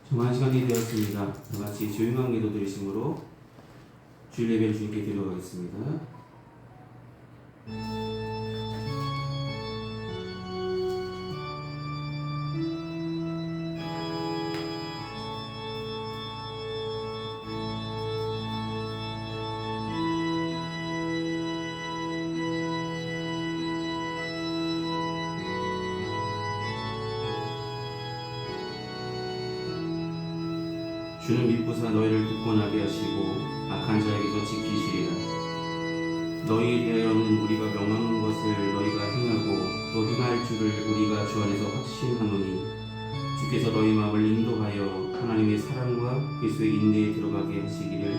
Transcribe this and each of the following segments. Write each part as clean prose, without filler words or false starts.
정한 시간이 되었습니다. 다 같이 조용한 기도 드리심으로 주일 예배를 주님께 드려가겠습니다. 주는 믿부사 너희를 굳건하게 하시고 악한 자에게서 지키시리라. 너희에 대하여는 우리가 명하는 것을 너희가 행하고 또 행할 줄을 우리가 주 안에서 확신하노니 주께서 너희 마음을 인도하여 하나님의 사랑과 그리스도의 인내에 들어가게 하시기를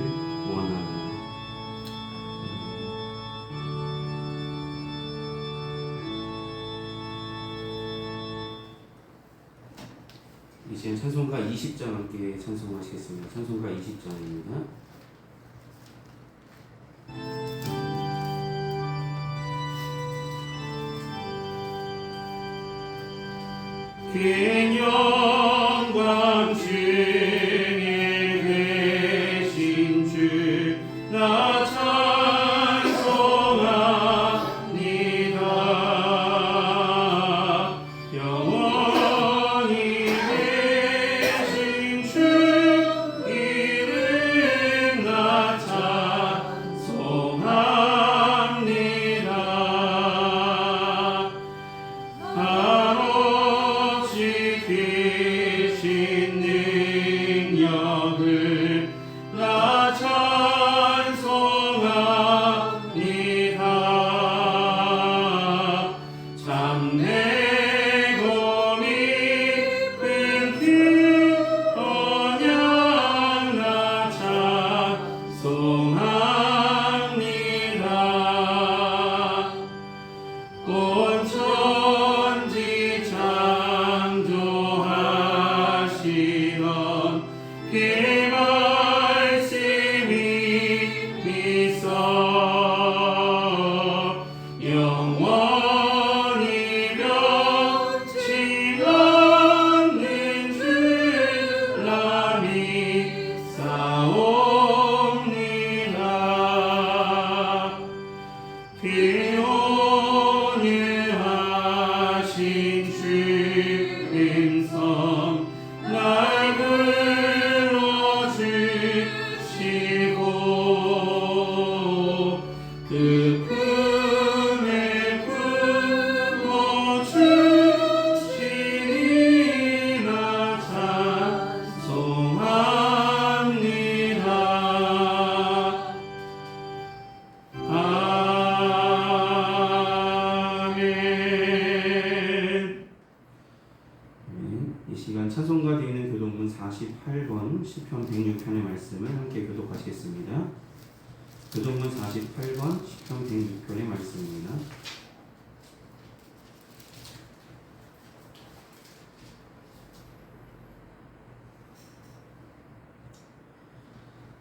원하노라. 이제 찬송가 20장 함께 찬송하시겠습니다. 찬송가 20장입니다. 긴 영광 중에 계신 주 나 찬송합니다. 영원히 계신 주 이름 나 찬송합니다. 계신 능력을 나 찬송합니다. 참 내 고민 끈기 언약 나 찬송합니다. 온 천지 창조하시던 그 말씀이 있어 영원히 변치 않는 줄 나 믿사옵니다. 그 온유하신 주 음성 날 불러주시고 그 품에 품어주시니 나 찬송합니다. 이 시간 찬송가 되어 있는 교독문 48권 시편 106편의 말씀을 함께 교독하시겠습니다. 교독문 48권 시편 106편의 말씀입니다.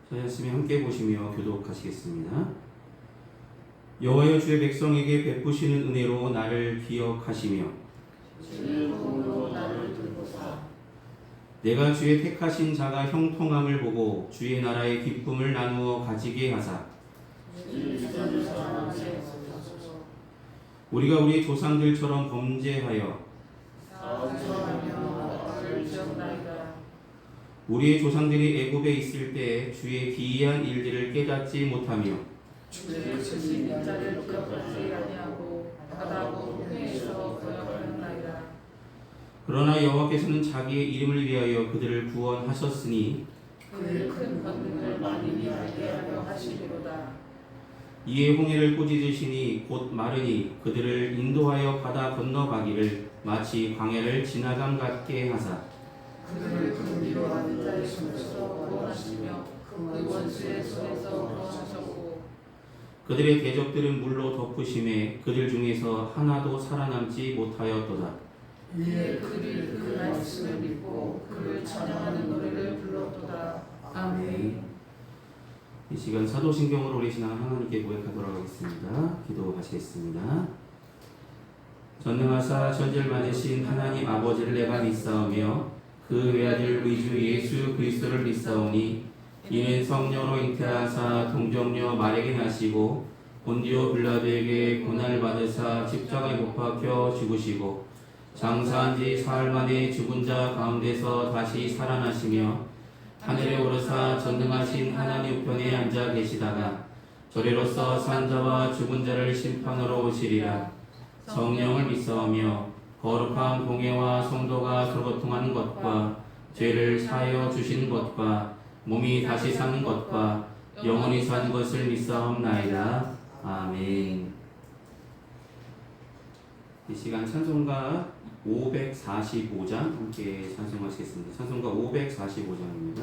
저였으면 함께 보시며 교독하시겠습니다. 여호와여 주의 백성에게 베푸시는 은혜로 나를 기억하시며 내가 주의 택하신 자가 형통함을 보고 주의 나라의 기쁨을 나누어 가지게 하사 우리가 우리 조상들처럼 범죄하여 우리의 조상들이 애굽에 있을 때 주의 기이한 일들을 깨닫지 못하며 주의 크신 인자를 기억하지 아니하고 바다고 홍해에서 거역하였나이다. 그러나 여호와께서는 자기의 이름을 위하여 그들을 구원하셨으니 그의 큰 권능을 만인이 알게 하려 하시리로다. 이에 홍해를 꾸짖으시니 곧 마르니 그들을 인도하여 바다 건너가기를 마치 광야를 지나감 같게 하사 그들을 그 위로 앉은 자의 손에서 구원하시며 그 원수의 손에서 구원하셨고 그들의 대적들은 물로 덮으심에 그들 중에서 하나도 살아남지 못하였도다. 이에 그들이 그 말씀을 믿고 그를 찬양하는 노래를 불렀도다. 아멘. 이 시간 사도신경으로 우리 신앙을 하나님께 고백하도록 하겠습니다. 기도하시겠습니다. 전능하사 전질 많으신 하나님 아버지를 내가 믿사오며 그 외아들 우리 주 예수 그리스도를 믿사오니 이는 성령으로 잉태하사 동정녀 마리아에게 나시고 본디오 빌라도에게 고난을 받으사 십자가에 못 박혀 죽으시고 장사한 지 사흘 만에 죽은 자 가운데서 다시 살아나시며 하늘에 오르사 전능하신 하나님 우편에 앉아 계시다가 저리로서 산 자와 죽은 자를 심판하러 오시리라. 성령을 믿사오며 거룩한 공예와 성도가 서로 통하는 것과 죄를 사하여 주시는 것과 몸이 다시 사는 것과 영원히 사는 것을 믿사옵나이다. 아멘. 이 시간 찬송가 545장 함께 찬송하시겠습니다. 찬송가 545장입니다.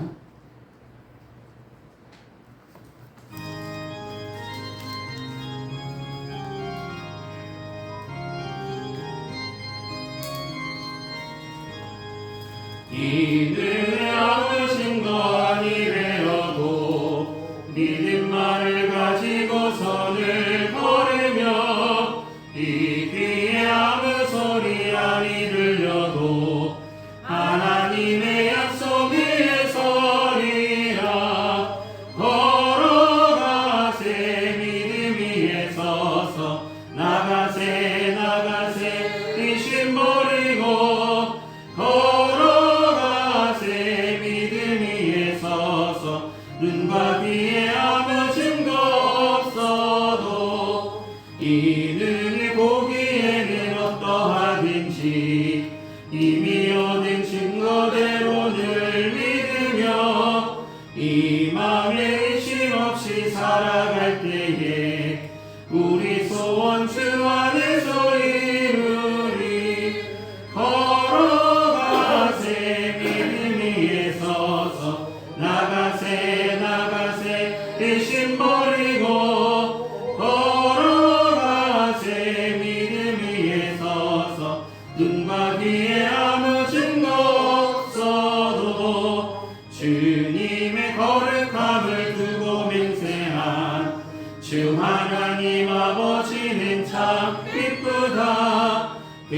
이는 아무 증거이 되어도 믿음만을 가지고선을 걸으며 이 귀에 아무 소리 아니 들려도 하나님의 약속 위에 서리라. 걸어가세 믿음 위에 서서 나가세 나가세 의심 버리고 걸어가세 믿음 위에 서서 눈과 귀에 아무 증거 없어도 이는 보기에는 어떠하든지 이미 얻은 증거대로 늘 믿으며 이 맘에 의심 없이 살아갈 때에 우리 소원 주 안에서 이루리. 걸어가세 믿음 위에 서서 나가세 나가세 의심 버리고 걸어가세 믿음 위에 서서 눈과 귀에 아무 증거 없어도 주님의 거룩함을 두고 맹세한 주 하나님 아버지는 참 기쁘다. 그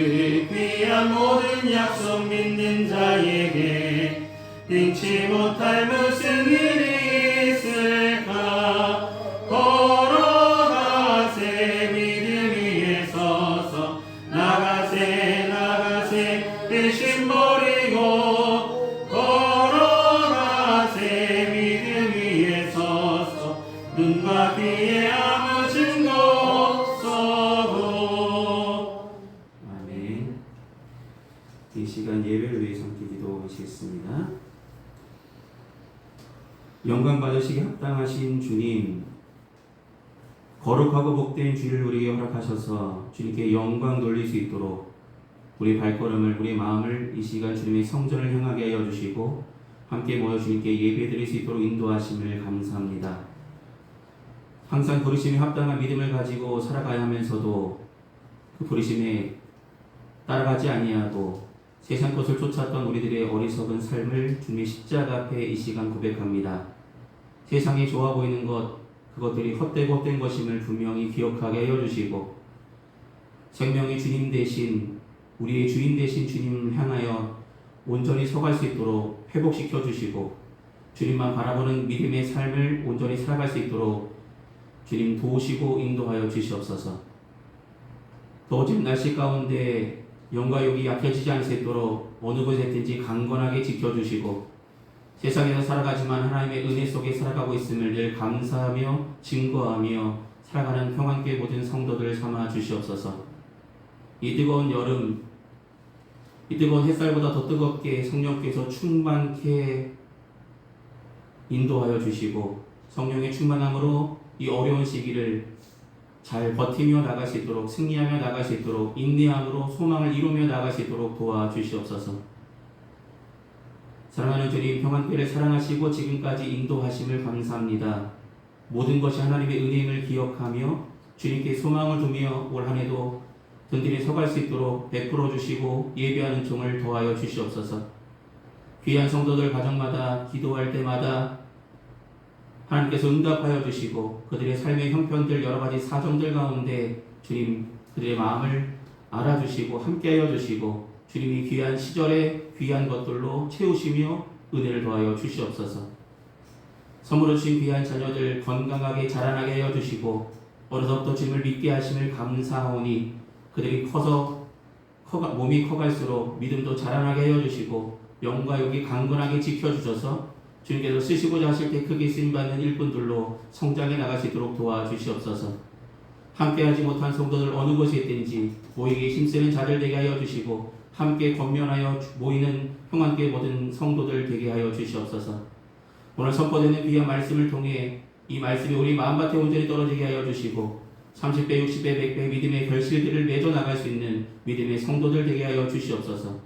귀한 모든 약속 믿는 자에게 능치 못할 무슨 일이 있을까. 걸어가세 믿음 위에 서서 나가세 나가세 의심 버리고 걸어가세 믿음 위에 서서 눈과 귀에 아무 증거 없어도. 아멘. 이 시간 예배를 위해 함께 기도하시겠습니다. 영광 받으시기 합당하신 주님, 거룩하고 복된 주를 우리에게 허락하셔서 주님께 영광 돌릴 수 있도록 우리 발걸음을 우리 마음을 이 시간 주님의 성전을 향하게 하여 주시고 함께 모여 주님께 예배드릴 수 있도록 인도하심을 감사합니다. 항상 부르심에 합당한 믿음을 가지고 살아가야 하면서도 그 부르심에 따라가지 아니하고 세상 것을 쫓았던 우리들의 어리석은 삶을 주님의 십자가 앞에 이 시간 고백합니다. 세상에 좋아 보이는 것, 그것들이 헛되고 헛된 것임을 분명히 기억하게 하여 주시고 생명의 주님 대신 우리의 주인 대신 주님을 향하여 온전히 서갈 수 있도록 회복시켜 주시고 주님만 바라보는 믿음의 삶을 온전히 살아갈 수 있도록 주님 도우시고 인도하여 주시옵소서. 더워진 날씨 가운데 영과 육이 약해지지 않을 수 있도록 어느 곳에 있든지 강건하게 지켜주시고 세상에서 살아가지만 하나님의 은혜 속에 살아가고 있음을 늘 감사하며 증거하며 살아가는 평안교회 모든 성도들 삼아 주시옵소서. 이 뜨거운 여름, 이 뜨거운 햇살보다 더 뜨겁게 성령께서 충만케 인도하여 주시고 성령의 충만함으로 이 어려운 시기를 잘 버티며 나갈 수 있도록 승리하며 나갈 수 있도록 인내함으로 소망을 이루며 나갈 수 있도록 도와주시옵소서. 사랑하는 주님, 평안교회를 사랑하시고 지금까지 인도하심을 감사합니다. 모든 것이 하나님의 은혜임을 기억하며 주님께 소망을 두며 올 한 해도 든든히 서갈 수 있도록 베풀어 주시고 예배하는 종을 도와여 주시옵소서. 귀한 성도들 가정마다 기도할 때마다 하나님께서 응답하여 주시고 그들의 삶의 형편들 여러 가지 사정들 가운데 주님 그들의 마음을 알아주시고 함께하여 주시고 주님이 귀한 시절에 귀한 것들로 채우시며 은혜를 더하여 주시옵소서. 선물로 주신 귀한 자녀들 건강하게 자라나게 하여 주시고 어려서부터 주님을 믿게 하심을 감사하오니 그들이 커서 몸이 커갈수록 믿음도 자라나게 하여 주시고 영과 육이 강건하게 지켜주셔서 주님께서 쓰시고자 하실 때 크게 쓰임받는 일꾼들로 성장해 나가시도록 도와주시옵소서. 함께하지 못한 성도들 어느 곳에 있든지 모이기 힘쓰는 자들 되게 하여 주시고 함께 권면하여 모이는 평안교회 모든 성도들 되게 하여 주시옵소서. 오늘 선포되는 귀한 말씀을 통해 이 말씀이 우리 마음밭에 온전히 떨어지게 하여 주시고 30배, 60배, 100배 믿음의 결실들을 맺어 나갈 수 있는 믿음의 성도들 되게 하여 주시옵소서.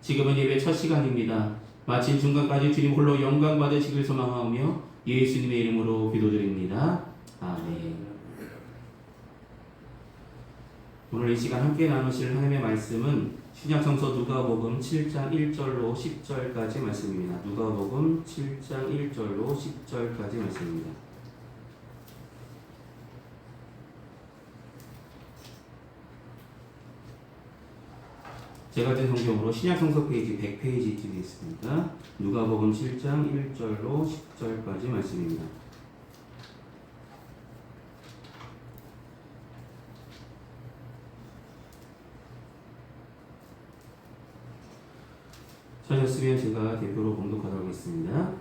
지금은 예배 첫 시간입니다. 마친 중간까지 주님 홀로 영광 받으시길 소망하며 예수님의 이름으로 기도드립니다. 아멘. 오늘 이 시간 함께 나누실 하나님의 말씀은 신약성서 누가복음 7장 1절로 10절까지 말씀입니다. 누가복음 7장 1절로 10절까지 말씀입니다. 제가 든 성경으로 신약성서 페이지 100페이지쯤에 있습니다. 누가복음 7장 1절로 10절까지 말씀입니다. 찾았으면 제가 대표로 봉독하도록 하겠습니다.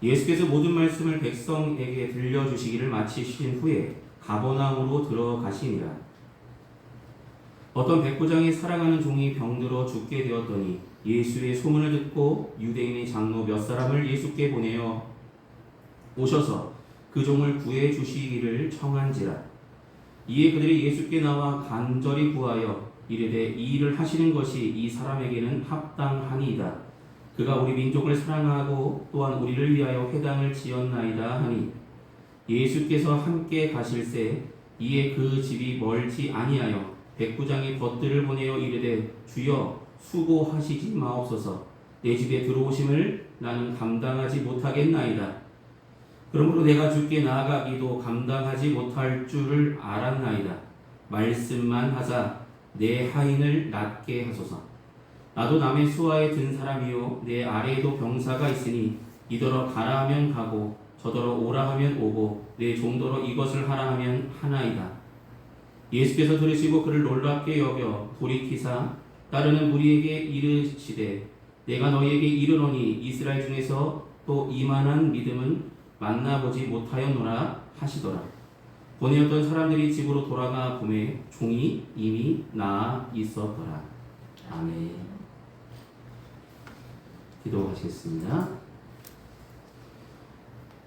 예수께서 모든 말씀을 백성에게 들려주시기를 마치신 후에 가버나움으로 들어가시니라. 어떤 백부장이 사랑하는 종이 병들어 죽게 되었더니 예수의 소문을 듣고 유대인의 장로 몇 사람을 예수께 보내어 오셔서 그 종을 구해 주시기를 청한지라. 이에 그들이 예수께 나와 간절히 구하여 이르되 이 일을 하시는 것이 이 사람에게는 합당하니이다. 그가 우리 민족을 사랑하고 또한 우리를 위하여 회당을 지었나이다 하니 예수께서 함께 가실새 이에 그 집이 멀지 아니하여 백부장이 벗들을 보내어 이르되 주여 수고하시지 마옵소서. 내 집에 들어오심을 나는 감당하지 못하겠나이다. 그러므로 내가 주께 나아가기도 감당하지 못할 줄을 알았나이다. 말씀만 하사 내 하인을 낫게 하소서. 나도 남의 수하에 든 사람이요 내 아래에도 병사가 있으니 이더러 가라 하면 가고 저더러 오라 하면 오고 내 종더러 이것을 하라 하면 하나이다. 예수께서 들으시고 그를 놀랍게 여겨 돌이키사 따르는 무리에게 이르시되 내가 너희에게 이르노니 이스라엘 중에서 또 이만한 믿음은 만나보지 못하였노라 하시더라. 보내었던 사람들이 집으로 돌아가 보매 종이 이미 나아 있었더라. 아멘. 기도하시겠습니다.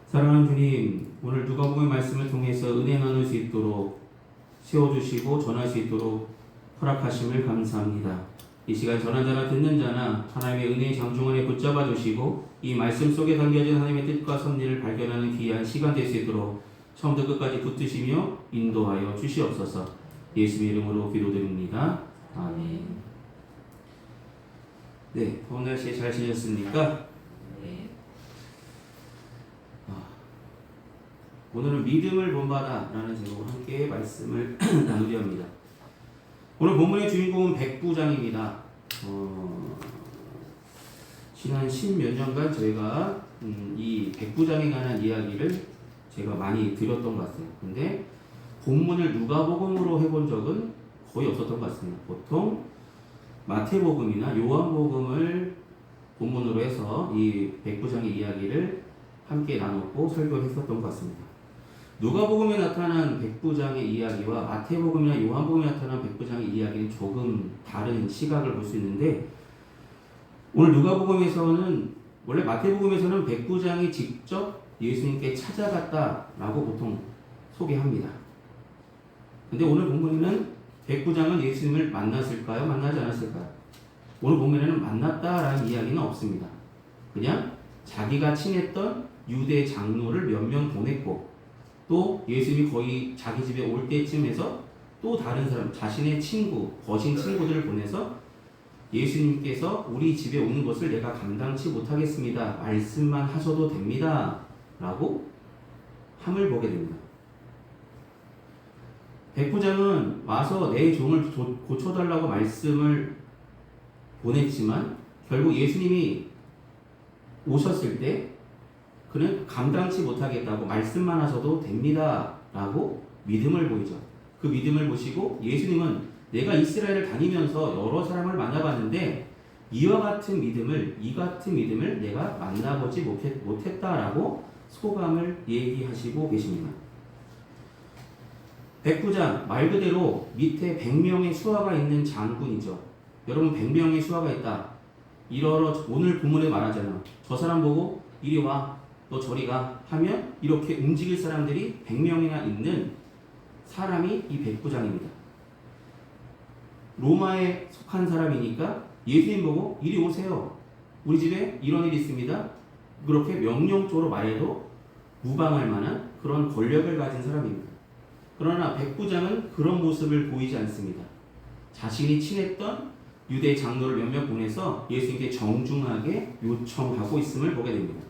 사랑하는 주님, 오늘 누가복음의 말씀을 통해서 은혜 나눌 수 있도록 세워주시고 전할 수 있도록 허락하심을 감사합니다. 이 시간 전한 자나 듣는 자나 하나님의 은혜의 장중 안에 붙잡아 주시고 이 말씀 속에 담겨진 하나님의 뜻과 섭리를 발견하는 귀한 시간 될 수 있도록 처음부터 끝까지 붙드시며 인도하여 주시옵소서. 예수의 이름으로 기도드립니다. 아멘. 네, 더운 날씨에 잘 지냈습니까? 네. 오늘은 믿음을 본받아라는 제목으로 함께 말씀을 나누려 합니다. 오늘 본문의 주인공은 백부장입니다. 지난 10몇 년간 저희가 이 백부장에 관한 이야기를 제가 많이 드렸던 것 같아요. 근데 본문을 누가복음으로 해본 적은 거의 없었던 것 같습니다. 보통 마태복음이나 요한복음을 본문으로 해서 이 백부장의 이야기를 함께 나눴고 설교를 했었던 것 같습니다. 누가복음에 나타난 백부장의 이야기와 마태복음이나 요한복음에 나타난 백부장의 이야기는 조금 다른 시각을 볼 수 있는데 오늘 누가복음에서는 원래 마태복음에서는 백부장이 직접 예수님께 찾아갔다라고 보통 소개합니다. 근데 오늘 본문에는 백부장은 예수님을 만났을까요? 만나지 않았을까요? 오늘 본문에는 만났다라는 이야기는 없습니다. 그냥 자기가 친했던 유대 장로를 몇 명 보냈고 또 예수님이 거의 자기 집에 올 때쯤에서 또 다른 사람, 자신의 친구, 거신 친구들을 보내서 예수님께서 우리 집에 오는 것을 내가 감당치 못하겠습니다. 말씀만 하셔도 됩니다. 라고 함을 보게 됩니다. 백부장은 와서 내 종을 고쳐달라고 말씀을 보냈지만 결국 예수님이 오셨을 때 그는 감당치 못하겠다고 말씀만 하셔도 됩니다 라고 믿음을 보이죠. 그 믿음을 보시고 예수님은 내가 이스라엘을 다니면서 여러 사람을 만나봤는데 이 같은 믿음을 내가 만나보지 못했다라고 소감을 얘기하시고 계십니다. 백부장 말 그대로 밑에 100명의 수하가 있는 장군이죠. 여러분 100명의 수하가 있다. 오늘 본문에 말하잖아. 저 사람 보고 이리 와, 너 저리 가 하면 이렇게 움직일 사람들이 100명이나 있는 사람이 이 백부장입니다. 로마에 속한 사람이니까 예수님 보고 이리 오세요. 우리 집에 이런 일이 있습니다. 그렇게 명령적으로 말해도 무방할 만한 그런 권력을 가진 사람입니다. 그러나 백부장은 그런 모습을 보이지 않습니다. 자신이 친했던 유대 장로를 몇몇 보내서 예수님께 정중하게 요청하고 있음을 보게 됩니다.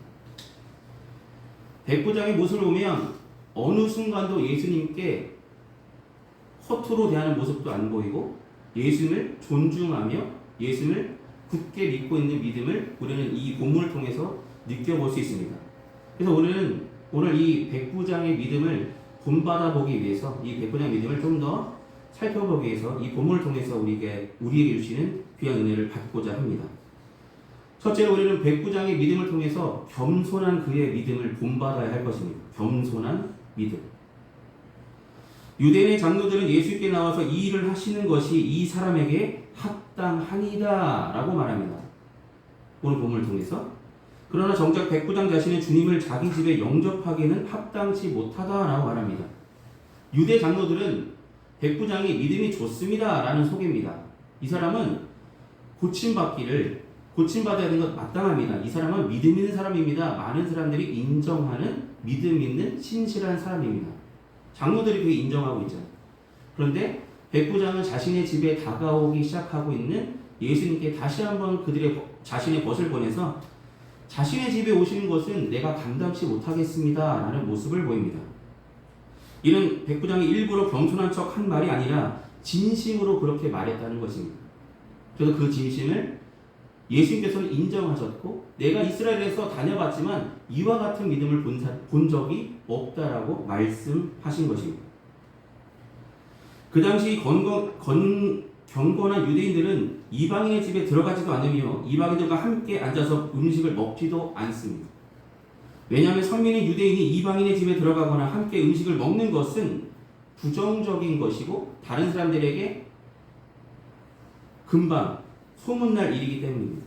백부장의 모습을 보면 어느 순간도 예수님께 허투루 대하는 모습도 안 보이고 예수님을 존중하며 예수님을 굳게 믿고 있는 믿음을 우리는 이 본문을 통해서 느껴볼 수 있습니다. 그래서 오늘 이 백부장의 믿음을 본받아 보기 위해서 이 백부장의 믿음을 좀 더 살펴보기 위해서 이 본문을 통해서 우리에게 주시는 귀한 은혜를 받고자 합니다. 첫째로 우리는 백부장의 믿음을 통해서 겸손한 그의 믿음을 본받아야 할 것입니다. 겸손한 믿음. 유대인의 장로들은 예수께 나와서 이 일을 하시는 것이 이 사람에게 합당하니라 라고 말합니다. 오늘 본문을 통해서. 그러나 정작 백부장 자신은 주님을 자기 집에 영접하기는 합당치 못하다라고 말합니다. 유대 장로들은 백부장이 믿음이 좋습니다 라는 소개입니다. 이 사람은 고침받아야 되는 것 마땅합니다. 이 사람은 믿음 있는 사람입니다. 많은 사람들이 인정하는 믿음 있는 신실한 사람입니다. 장로들이 그게 인정하고 있잖아요. 그런데 백부장은 자신의 집에 다가오기 시작하고 있는 예수님께 다시 한번 자신의 벗을 보내서 자신의 집에 오시는 것은 내가 감당치 못하겠습니다 라는 모습을 보입니다. 이는 백부장이 일부러 겸손한 척 한 말이 아니라 진심으로 그렇게 말했다는 것입니다. 그래서 그 진심을 예수님께서는 인정하셨고 내가 이스라엘에서 다녀봤지만 이와 같은 믿음을 본 적이 없다라고 말씀하신 것입니다. 그 당시 경건한 유대인들은 이방인의 집에 들어가지도 않으며 이방인들과 함께 앉아서 음식을 먹지도 않습니다. 왜냐하면 선민인 유대인이 이방인의 집에 들어가거나 함께 음식을 먹는 것은 부정적인 것이고 다른 사람들에게 금방 소문날 일이기 때문입니다.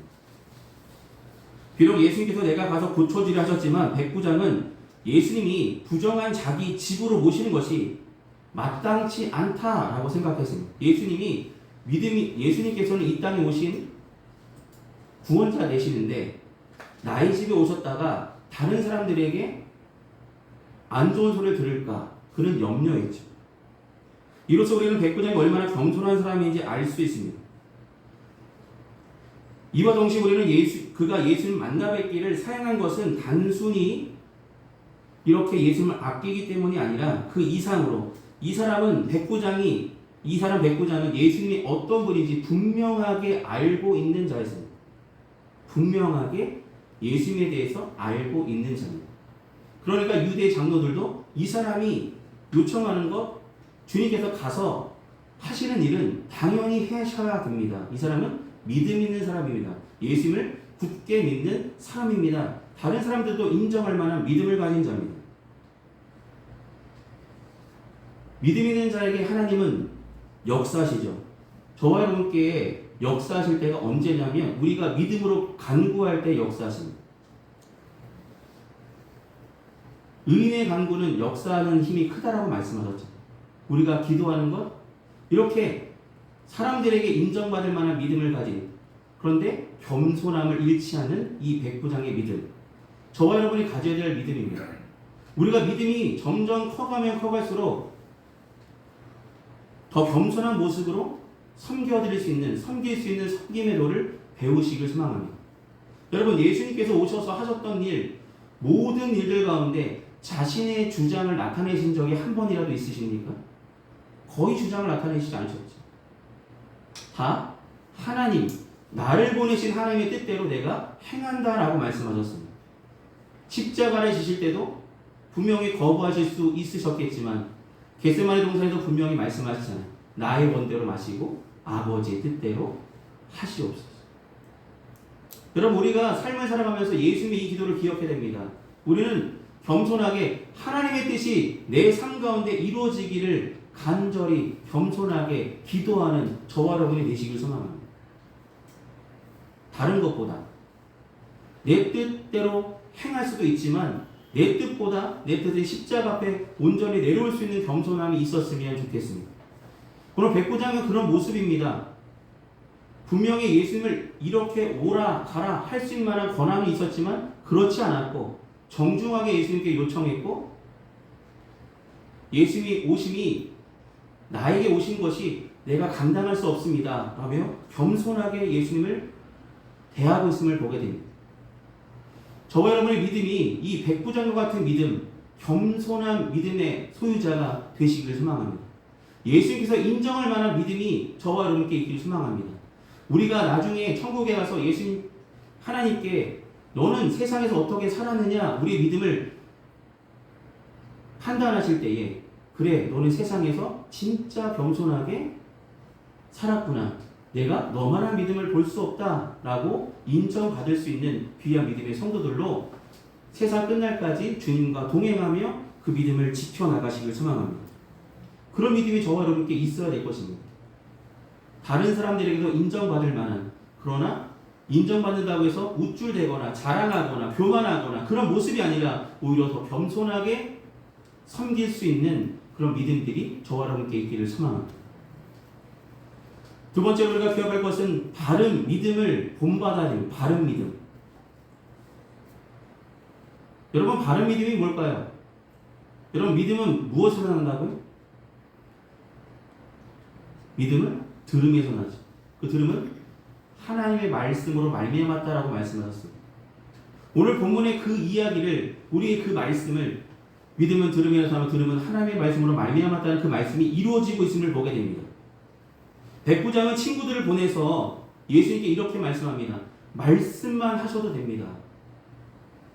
비록 예수님께서 내가 가서 고쳐주려 하셨지만 백부장은 예수님이 부정한 자기 집으로 모시는 것이 마땅치 않다라고 생각했습니다. 예수님께서는 이 땅에 오신 구원자 되시는데 나의 집에 오셨다가 다른 사람들에게 안 좋은 소리를 들을까 그는 염려했죠. 이로써 우리는 백부장이 얼마나 겸손한 사람인지 알 수 있습니다. 이와 동시에 우리는 그가 예수님 만나 뵙기를 사용한 것은 단순히 이렇게 예수님을 아끼기 때문이 아니라 그 이상으로 이 사람 백부장은 예수님이 어떤 분인지 분명하게 알고 있는 자였습니다. 분명하게 예수님에 대해서 알고 있는 자입니다. 그러니까 유대 장로들도 이 사람이 요청하는 것 주님께서 가서 하시는 일은 당연히 하셔야 됩니다. 이 사람은 믿음 있는 사람입니다. 예수님을 굳게 믿는 사람입니다. 다른 사람들도 인정할 만한 믿음을 가진 자입니다. 믿음 있는 자에게 하나님은 역사하시죠. 저와 여러분께 역사하실 때가 언제냐면 우리가 믿음으로 간구할 때 역사하십니다. 의인의 간구는 역사하는 힘이 크다라고 말씀하셨죠. 우리가 기도하는 것 이렇게 사람들에게 인정받을 만한 믿음을 가진 그런데 겸손함을 잃지 않은 이 백부장의 믿음 저와 여러분이 가져야 될 믿음입니다. 우리가 믿음이 점점 커가면 커갈수록 더 겸손한 모습으로 섬길 수 있는 섬김의 도를 배우시길 소망합니다. 여러분 예수님께서 오셔서 하셨던 일 모든 일들 가운데 자신의 주장을 나타내신 적이 한 번이라도 있으십니까? 거의 주장을 나타내시지 않으셨죠. 다 하나님, 나를 보내신 하나님의 뜻대로 내가 행한다라고 말씀하셨습니다. 십자가를 지실 때도 분명히 거부하실 수 있으셨겠지만 겟세마네 동산에서 분명히 말씀하시잖아요. 나의 원대로 마시고 아버지의 뜻대로 하시옵소서. 여러분, 우리가 삶을 살아가면서 예수님의 이 기도를 기억해야 됩니다. 우리는 겸손하게 하나님의 뜻이 내 삶 가운데 이루어지기를 간절히 겸손하게 기도하는 저와 여러분이 되시길 소망합니다. 다른 것보다 내 뜻대로 행할 수도 있지만 내 뜻보다 내 뜻의 십자가 앞에 온전히 내려올 수 있는 겸손함이 있었으면 좋겠습니다. 오늘 백부장은 그런 모습입니다. 분명히 예수님을 이렇게 오라 가라 할 수 있는 만한 권한이 있었지만 그렇지 않았고 정중하게 예수님께 요청했고 예수님이 오심이 나에게 오신 것이 내가 감당할 수 없습니다 라며 겸손하게 예수님을 대하고 있음을 보게 됩니다. 저와 여러분의 믿음이 이 백부장과 같은 믿음, 겸손한 믿음의 소유자가 되시기를 소망합니다. 예수님께서 인정할 만한 믿음이 저와 여러분께 있기를 소망합니다. 우리가 나중에 천국에 가서 예수님 하나님께 너는 세상에서 어떻게 살았느냐 우리의 믿음을 판단하실 때에 그래 너는 세상에서 진짜 겸손하게 살았구나. 내가 너만한 믿음을 볼 수 없다라고 인정받을 수 있는 귀한 믿음의 성도들로 세상 끝날까지 주님과 동행하며 그 믿음을 지켜나가시길 소망합니다. 그런 믿음이 저와 여러분께 있어야 될 것입니다. 다른 사람들에게도 인정받을 만한, 그러나 인정받는다고 해서 우쭐대거나 자랑하거나 교만하거나 그런 모습이 아니라 오히려 더 겸손하게 섬길 수 있는 그런 믿음들이 저와 여러분께 있기를 소망합니다. 두 번째로 우리가 기억할 것은 바른 믿음을 본받아야 됩니다. 바른 믿음. 여러분, 바른 믿음이 뭘까요? 여러분, 믿음은 무엇에서 난다고요? 믿음은 들음에서 나죠. 그 들음은 하나님의 말씀으로 말미암았다라고 말씀하셨습니다. 오늘 본문의 그 이야기를, 우리의 그 말씀을 믿음은 들음에서 나고 들음은 하나님의 말씀으로 말미암았다는 그 말씀이 이루어지고 있음을 보게 됩니다. 백부장은 친구들을 보내서 예수님께 이렇게 말씀합니다. 말씀만 하셔도 됩니다.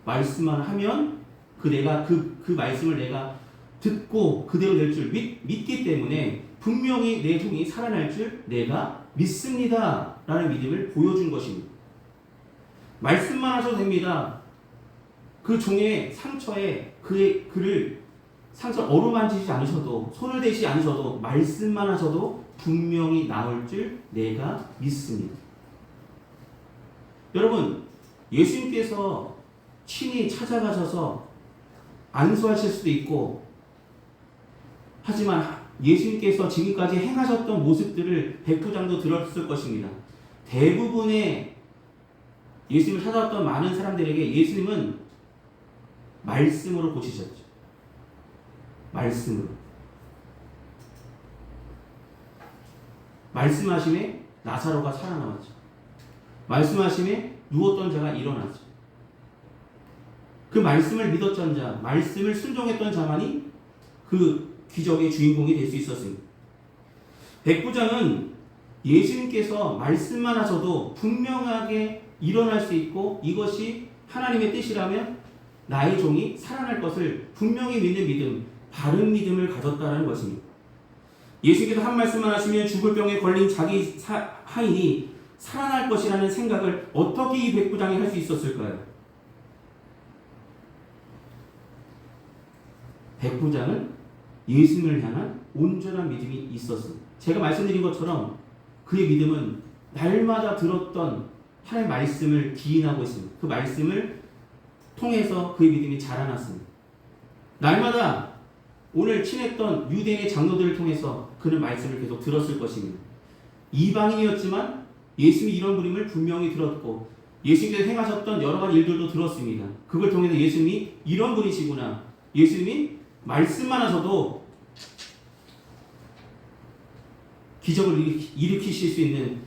말씀만 하면 그 말씀을 내가 듣고 그대로 될 줄 믿기 때문에 분명히 내 종이 살아날 줄 내가 믿습니다 라는 믿음을 보여준 것입니다. 말씀만 하셔도 됩니다. 그 종의 상처에 그를 상처 어루만지지 않으셔도 손을 대지 않으셔도 말씀만 하셔도 분명히 나올 줄 내가 믿습니다. 여러분, 예수님께서 친히 찾아가셔서 안수하실 수도 있고 하지만 예수님께서 지금까지 행하셨던 모습들을 백부장도 들었을 것입니다. 대부분의 예수님을 찾아왔던 많은 사람들에게 예수님은 말씀으로 고치셨죠. 말씀으로. 말씀하심에 나사로가 살아나왔죠. 말씀하심에 누웠던 자가 일어났죠. 그 말씀을 믿었던 자, 말씀을 순종했던 자만이 그 기적의 주인공이 될 수 있었습니다. 백부장은 예수님께서 말씀만 하셔도 분명하게 일어날 수 있고 이것이 하나님의 뜻이라면 나의 종이 살아날 것을 분명히 믿는 믿음, 바른 믿음을 가졌다는 것입니다. 예수님께서 한 말씀만 하시면 죽을 병에 걸린 자기 하인이 살아날 것이라는 생각을 어떻게 이 백부장이 할 수 있었을까요? 백부장은 예수님을 향한 온전한 믿음이 있었습니다. 제가 말씀드린 것처럼 그의 믿음은 날마다 들었던 하나님의 말씀을 기인하고 있습니다. 그 말씀을 통해서 그의 믿음이 자라났습니다. 날마다 오늘 친했던 유대인의 장로들을 통해서 그는 말씀을 계속 들었을 것입니다. 이방인이었지만 예수님이 이런 분임을 분명히 들었고 예수님께서 행하셨던 여러 가지 일들도 들었습니다. 그걸 통해서 예수님이 이런 분이시구나. 예수님이 말씀만 하셔도 기적을 일으키실 수 있는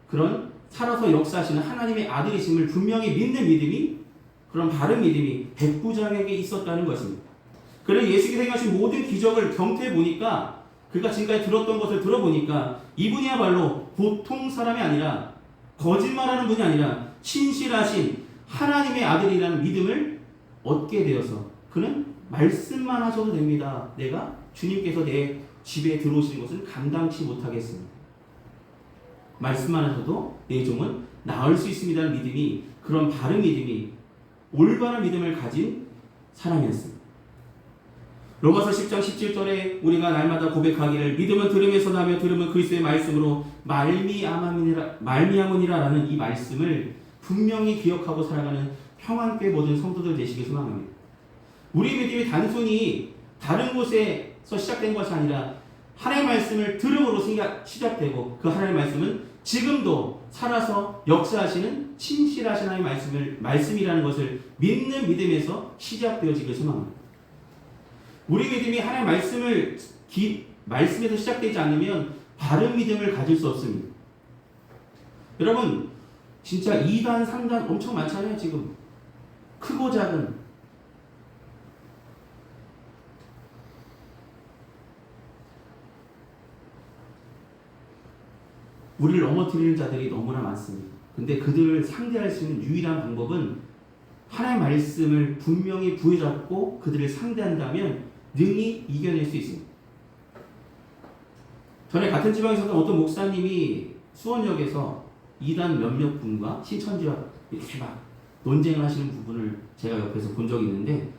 그런 살아서 역사하시는 하나님의 아들이심을 분명히 믿는 믿음이, 그런 바른 믿음이 백부장에게 있었다는 것입니다. 그래서 예수께서 행하신 모든 기적을 경태해 보니까 그가 지금까지 들었던 것을 들어보니까 이분이야말로 보통 사람이 아니라 거짓말하는 분이 아니라 신실하신 하나님의 아들이라는 믿음을 얻게 되어서 그는 말씀만 하셔도 됩니다. 내가 주님께서 내 집에 들어오시는 것은 감당치 못하겠습니다. 말씀만 하셔도 내 종은 나을 수 있습니다는 믿음이, 그런 바른 믿음이, 올바른 믿음을 가진 사람이었습니다. 로마서 10장 17절에 우리가 날마다 고백하기를 믿음은 들음에서 나며 들음은 그리스도의 말씀으로 말미암으니라라는 이 말씀을 분명히 기억하고 살아가는 평안교회 모든 성도들 되시길 소망합니다. 우리 믿음이 단순히 다른 곳에서 시작된 것이 아니라 하나님의 말씀을 들음으로 시작되고 그 하나님의 말씀은 지금도 살아서 역사하시는 신실하신 하나님의 말씀이라는 것을 믿는 믿음에서 시작되어지길 소망합니다. 우리 믿음이 하나님의 말씀에서 시작되지 않으면 바른 믿음을 가질 수 없습니다. 여러분, 진짜 2단, 3단 엄청 많잖아요, 지금. 크고 작은. 우리를 넘어뜨리는 자들이 너무나 많습니다. 근데 그들을 상대할 수 있는 유일한 방법은 하나님의 말씀을 분명히 부여잡고 그들을 상대한다면 능히 이겨낼 수 있습니다. 전에 같은 지방에 있었던 어떤 목사님이 수원역에서 이단 몇몇 분과 신천지와 이렇게 막 논쟁을 하시는 부분을 제가 옆에서 본 적이 있는데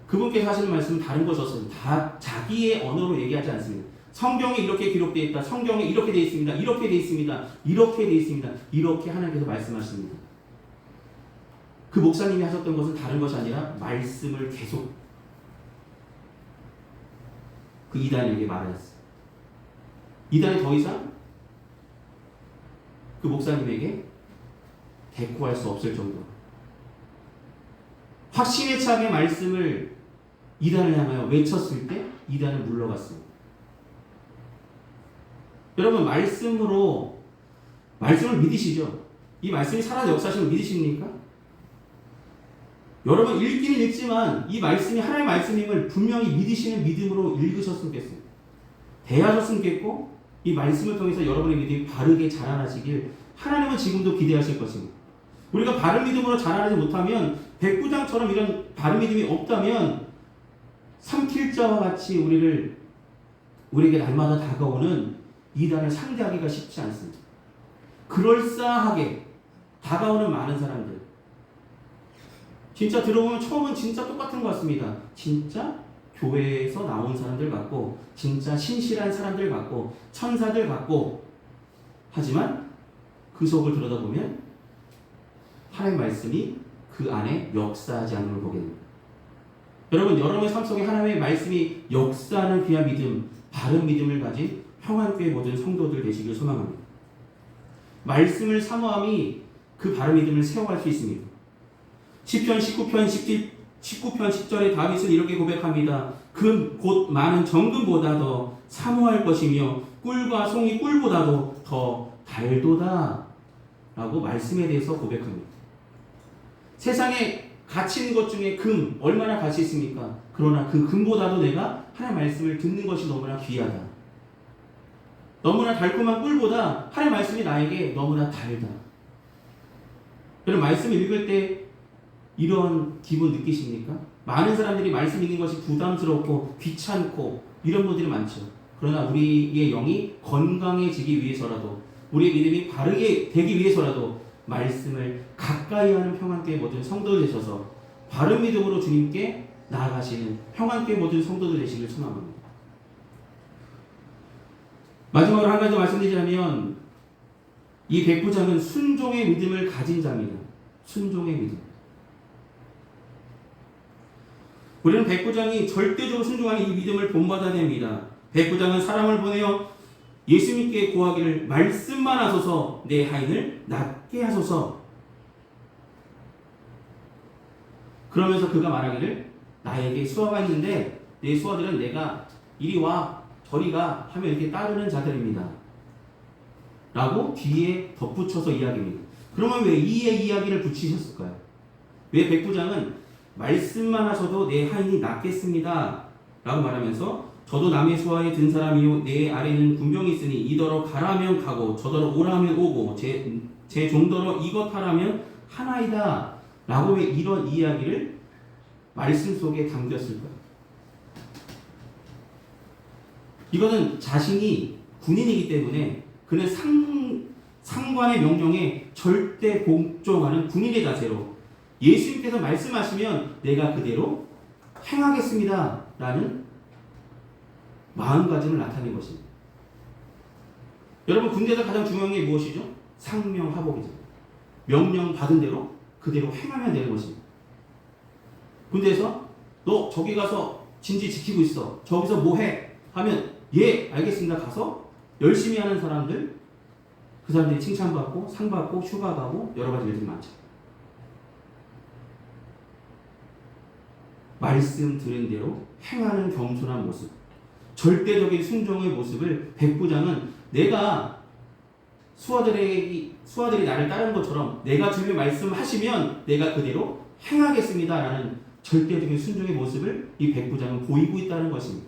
그분께서 하시는 말씀은 다른 것이었어요. 다 자기의 언어로 얘기하지 않습니다. 성경에 이렇게 기록되어 있다. 성경에 이렇게 되어 있습니다. 이렇게 되어 있습니다. 이렇게 되어 있습니다. 이렇게 하나님께서 말씀하십니다. 그 목사님이 하셨던 것은 다른 것이 아니라 말씀을 계속 그 이단에게 말하였어요. 이단이 더 이상 그 목사님에게 대꾸할 수 없을 정도로 확신에 차게 말씀을 이단을 향하여 외쳤을 때 이단은 물러갔습니다. 여러분, 말씀을 믿으시죠? 이 말씀이 살아서 역사하시는 걸 믿으십니까? 여러분, 읽기는 읽지만 이 말씀이 하나님의 말씀임을 분명히 믿으시는 믿음으로 읽으셨으면 좋겠어요. 대하셨으면 좋겠고 이 말씀을 통해서 여러분의 믿음이 바르게 자라나시길 하나님은 지금도 기대하실 것입니다. 우리가 바른 믿음으로 자라나지 못하면 백부장처럼 이런 바른 믿음이 없다면 삼킬자와 같이 우리에게 날마다 다가오는 이단을 상대하기가 쉽지 않습니다. 그럴싸하게 다가오는 많은 사람들, 진짜 들어보면 처음은 진짜 똑같은 것 같습니다. 진짜 교회에서 나온 사람들 같고 진짜 신실한 사람들 같고 천사들 같고, 하지만 그 속을 들여다보면 하나님의 말씀이 그 안에 역사하지 않는 걸 보게 됩니다. 여러분, 여러분의 삶 속에 하나님의 말씀이 역사하는 귀한 믿음, 바른 믿음을 가진 평안교회 모든 성도들 되시길 소망합니다. 말씀을 사모함이 그 바른 믿음을 세워갈 수 있습니다. 시편 19편 10절에 다윗은 이렇게 고백합니다. 그 곧 많은 정금보다 더 사모할 것이며 꿀과 송이 꿀보다도 더 달도다 라고 말씀에 대해서 고백합니다. 세상에 가치 있는 것 중에 금 얼마나 가치 있습니까? 그러나 그 금보다도 내가 하나님의 말씀을 듣는 것이 너무나 귀하다. 너무나 달콤한 꿀보다 하나님의 말씀이 나에게 너무나 달다. 여러분, 말씀 읽을 때 이런 기분 느끼십니까? 많은 사람들이 말씀 읽는 것이 부담스럽고 귀찮고 이런 분들이 많죠. 그러나 우리의 영이 건강해지기 위해서라도, 우리의 믿음이 바르게 되기 위해서라도 말씀을 가까이 하는 평안교회 모든 성도들 되셔서 바른 믿음으로 주님께 나아가시는 평안교회 모든 성도들 되시길 소망합니다. 마지막으로 한 가지 더 말씀드리자면 이 백부장은 순종의 믿음을 가진 자입니다. 순종의 믿음. 우리는 백부장이 절대적으로 순종하는 이 믿음을 본받아야 됩니다. 백부장은 사람을 보내어 예수님께 구하기를 말씀만 하소서 내 하인을 낫게 하소서. 그러면서 그가 말하기를 나에게 수하가 있는데 내 수하들은 내가 이리 와 저리 가 하면 이렇게 따르는 자들입니다 라고 뒤에 덧붙여서 이야기합니다. 그러면 왜 이의 이야기를 붙이셨을까요? 왜 백부장은 말씀만 하셔도 내 하인이 낫겠습니다 라고 말하면서 저도 남의 수하에 든 사람이요 내 아래는 군병이 있으니 이더러 가라면 가고 저더러 오라면 오고 제 종더러 이것 하라면 하나이다 라고 왜 이런 이야기를 말씀 속에 담겼을까? 이거는 자신이 군인이기 때문에 그는 상관의 명령에 절대 복종하는 군인의 자세로 예수님께서 말씀하시면 내가 그대로 행하겠습니다 라는 마음가짐을 나타낸 것입니다. 여러분 군대에서 가장 중요한 게 무엇이죠? 상명하복이죠. 명령 받은 대로 그대로 행하면 되는 것입니다. 군대에서 너 저기 가서 진지 지키고 있어. 저기서 뭐 해? 하면 예 알겠습니다. 가서 열심히 하는 사람들 그 사람들이 칭찬받고 상받고 휴가 가고 여러 가지 일들이 많죠. 말씀 들은 대로 행하는 겸손한 모습, 절대적인 순종의 모습을 백부장은 내가 수하들이 나를 따르는 것처럼 내가 주님의 말씀하시면 내가 그대로 행하겠습니다라는 절대적인 순종의 모습을 이 백부장은 보이고 있다는 것입니다.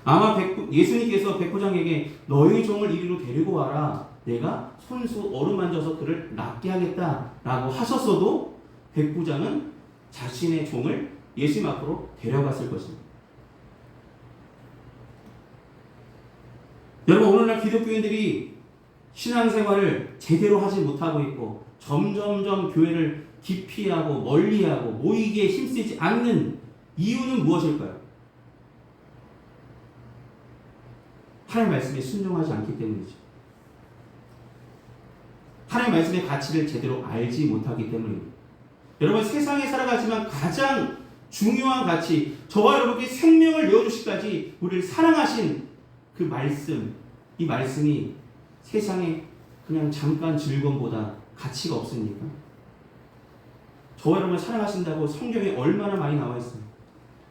아마 예수님께서 백부장에게 너희 종을 이리로 데리고 와라. 내가 손수 어루만져서 그를 낫게 하겠다라고 하셨어도 백부장은 자신의 종을 예수님 앞으로 데려갔을 것입니다. 여러분 오늘날 기독교인들이 신앙생활을 제대로 하지 못하고 있고 점점점 교회를 기피하고 멀리하고 모이기에 힘쓰지 않는 이유는 무엇일까요? 하나님 말씀에 순종하지 않기 때문이죠. 하나님 말씀의 가치를 제대로 알지 못하기 때문입니다. 여러분 세상에 살아가지만 가장 중요한 가치, 저와 여러분께 생명을 내어주시기까지 우리를 사랑하신 그 말씀, 이 말씀이 세상에 그냥 잠깐 즐거움보다 가치가 없습니까? 저와 여러분을 사랑하신다고 성경에 얼마나 많이 나와 있어요.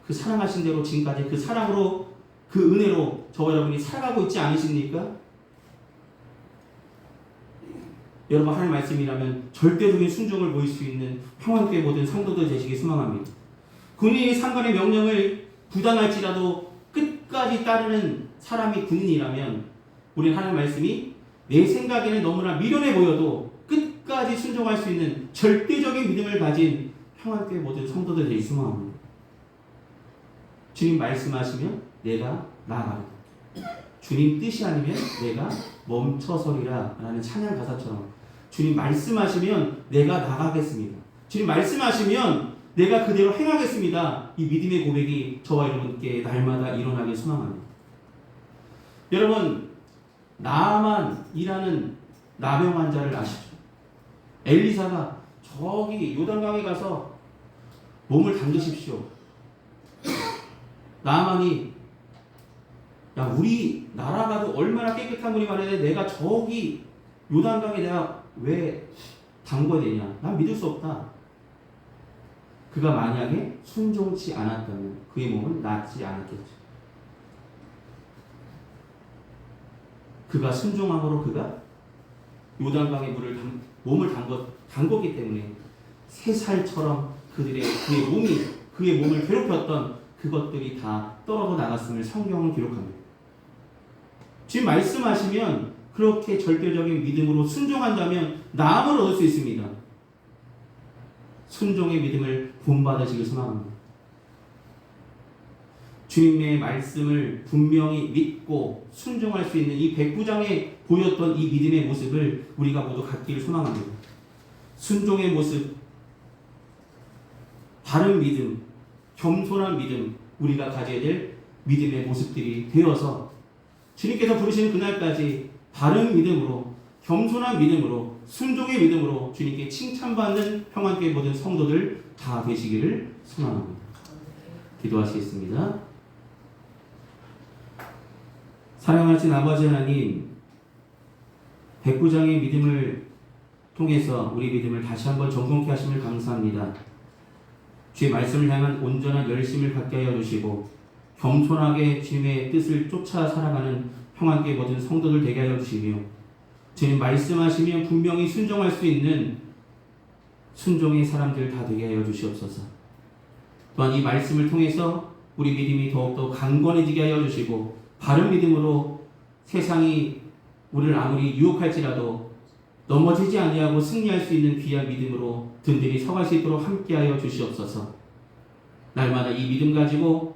그 사랑하신 대로 지금까지 그 사랑으로 그 은혜로 저와 여러분이 살아가고 있지 않으십니까? 여러분 하나님 말씀이라면 절대적인 순종을 보일 수 있는 평안교회 모든 성도들 되시기 소망합니다. 군인이 상관의 명령을 부당할지라도 끝까지 따르는 사람이 군인이라면 우리는 하나님 말씀이 내 생각에는 너무나 미련해 보여도 끝까지 순종할 수 있는 절대적인 믿음을 가진 평안교회 모든 성도들 되시기 소망합니다. 주님 말씀하시면 내가 나아가리라. 주님 뜻이 아니면 내가 멈춰서리라 라는 찬양 가사처럼 주님 말씀하시면 내가 나가겠습니다. 주님 말씀하시면 내가 그대로 행하겠습니다. 이 믿음의 고백이 저와 여러분께 날마다 일어나길 소망합니다. 여러분 나아만이라는 나병 환자를 아시죠? 엘리사가 저기 요단강에 가서 몸을 담그십시오. 나아만이 야 우리 나라가도 얼마나 깨끗한 물이 많은데 내가 저기 요단강에 내가 왜 담궈야 되냐? 난 믿을 수 없다. 그가 만약에 순종치 않았다면 그의 몸은 낫지 않았겠죠. 그가 순종함으로 그가 요단강의 물을 몸을 담궜기 때문에 새살처럼 그의 몸을 괴롭혔던 그것들이 다 떨어져 나갔음을 성경은 기록합니다. 지금 말씀하시면 그렇게 절대적인 믿음으로 순종한다면 나음을 얻을 수 있습니다. 순종의 믿음을 본받으시길 소망합니다. 주님의 말씀을 분명히 믿고 순종할 수 있는 이 백부장에 보였던 이 믿음의 모습을 우리가 모두 갖기를 소망합니다. 순종의 모습, 바른 믿음, 겸손한 믿음, 우리가 가져야 될 믿음의 모습들이 되어서 주님께서 부르시는 그날까지 바른 믿음으로, 겸손한 믿음으로, 순종의 믿음으로 주님께 칭찬받는 평안교회 모든 성도들 다 되시기를 소망합니다. 기도하시겠습니다. 사랑하신 아버지 하나님, 백부장의 믿음을 통해서 우리 믿음을 다시 한번 정돈케 하심을 감사합니다. 주의 말씀을 향한 온전한 열심을 갖게 하여 주시고 겸손하게 주님의 뜻을 쫓아 살아가는 평안교회 모든 성도들 되게 하여 주시며 주님 말씀하시면 분명히 순종할 수 있는 순종의 사람들 다 되게 하여 주시옵소서. 또한 이 말씀을 통해서 우리 믿음이 더욱더 강건해지게 하여 주시고 바른 믿음으로 세상이 우리를 아무리 유혹할지라도 넘어지지 아니하고 승리할 수 있는 귀한 믿음으로 든든히 서갈 수 있도록 함께하여 주시옵소서. 날마다 이 믿음 가지고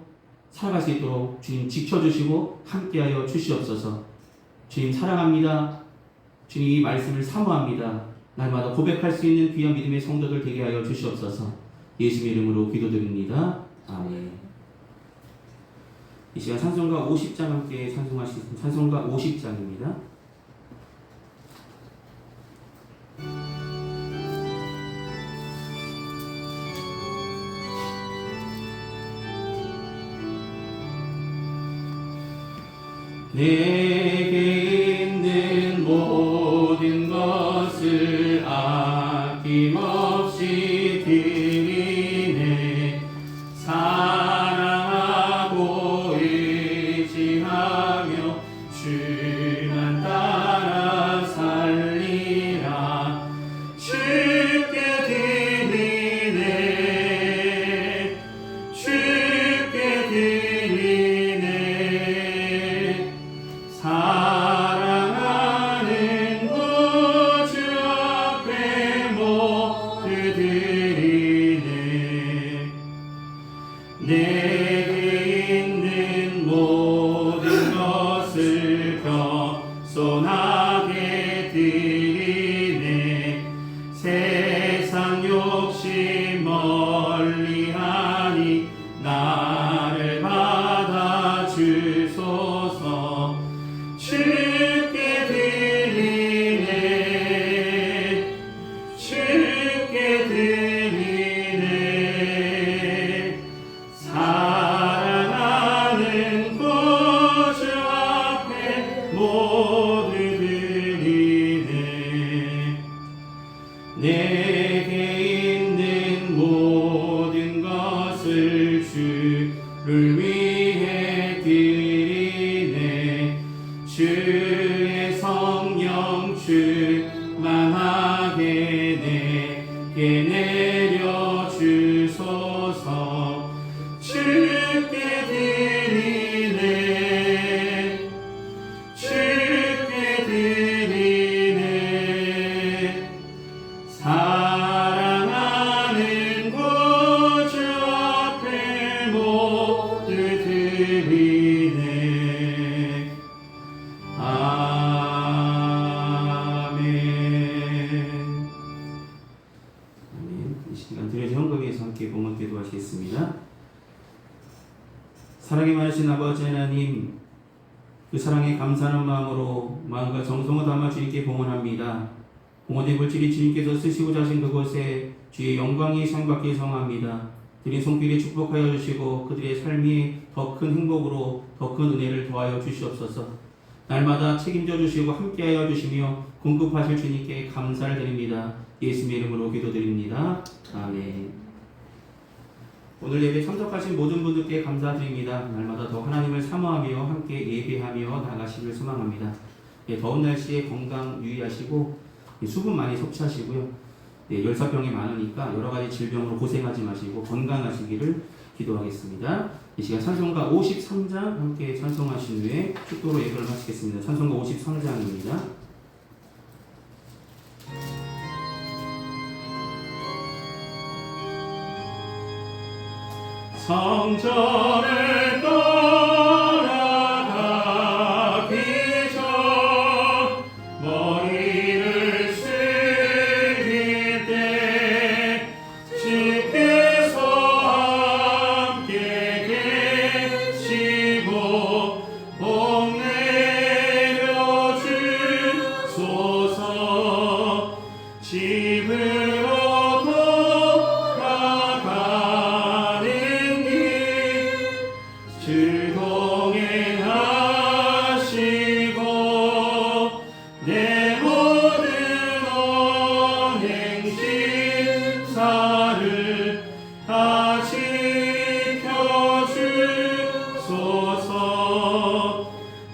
살아갈 수 있도록 주님 지켜주시고 함께하여 주시옵소서. 주님 사랑합니다. 주님 이 말씀을 사모합니다. 날마다 고백할 수 있는 귀한 믿음의 성도들 되게 하여 주시옵소서. 예수의 이름으로 기도드립니다. 아멘. 이 시간 찬송가 50장 함께 찬송하시겠습니다. 찬송가 50장입니다. 내게 있는 모든 것을 아낌없이 드리네. 사랑하고 의지하며 주만 따라 살리라. 주께 드리네. 주께 드리네. 사랑하는 구주 앞에 모두 드리네. 내게 있는 모든 것을 겸손하게 드리네. 세상 욕심 멀리하니 나를 받아 주소서. 주께 드리네. 주께 드리네. 사랑하는 구주 앞에 모두 드리네. 내게 있는 모든 것을 주를 위해 드리네. 주의 성령 충만하게 내게 내려 주소서. 주께 드리네. 주께 드리네. 사랑하는 구주 앞에 모두 드리네. 아멘. 아멘. 이 시간 드려진 헌금 위해서 함께 봉헌 기도하시겠습니다. 사랑이 많으신 아버지 하나님, 그 사랑에 감사하는 마음으로 마음과 정성을 담아 주님께 봉헌합니다. 봉헌의 물질이 주님께서 쓰시고자 하신 그곳에 주의 영광이 상받기 성합니다. 드린 손길에 축복하여 주시고 그들의 삶이 더 큰 행복으로 더 큰 은혜를 더하여 주시옵소서. 날마다 책임져 주시고 함께하여 주시며 공급하실 주님께 감사를 드립니다. 예수님의 이름으로 기도드립니다. 아멘. 오늘 예배 참석하신 모든 분들께 감사드립니다. 날마다 더 하나님을 사모하며 함께 예배하며 나가시길 소망합니다. 더운 날씨에 건강 유의하시고 수분 많이 섭취하시고요. 열사병이 많으니까 여러 가지 질병으로 고생하지 마시고 건강하시기를 기도하겠습니다. 이 시간 찬송가 53장 함께 찬송하신 후에 축도로 예배를 마치겠습니다. 찬송가 53장입니다. 성전을 떠나가기 전 머리를 숙일 때 주께서 함께 계시고 복 내려 주소서. 집으로 주동행하시고 내 모든 언행 식사를 다 지켜주소서.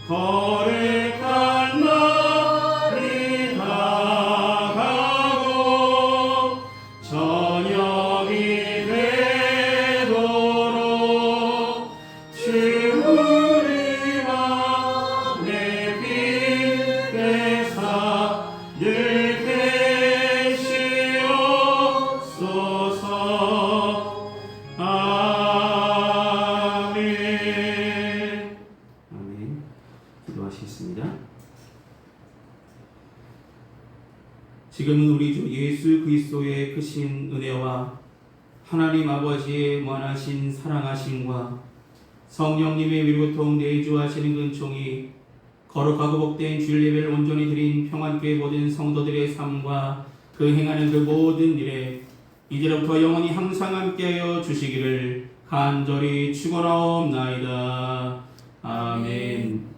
거룩한 날이 다가고 지금은 우리 주 예수 그리스도의 크신 은혜와 하나님 아버지의 무한하신 사랑하심과 성령님의 위로통 내주하시는 근총이 거룩하고 복된 주일 예배를 온전히 드린 평안교회 모든 성도들의 삶과 그 행하는 그 모든 일에 이제로부터 영원히 항상 함께하여 주시기를 간절히 축원하옵나이다. 아멘.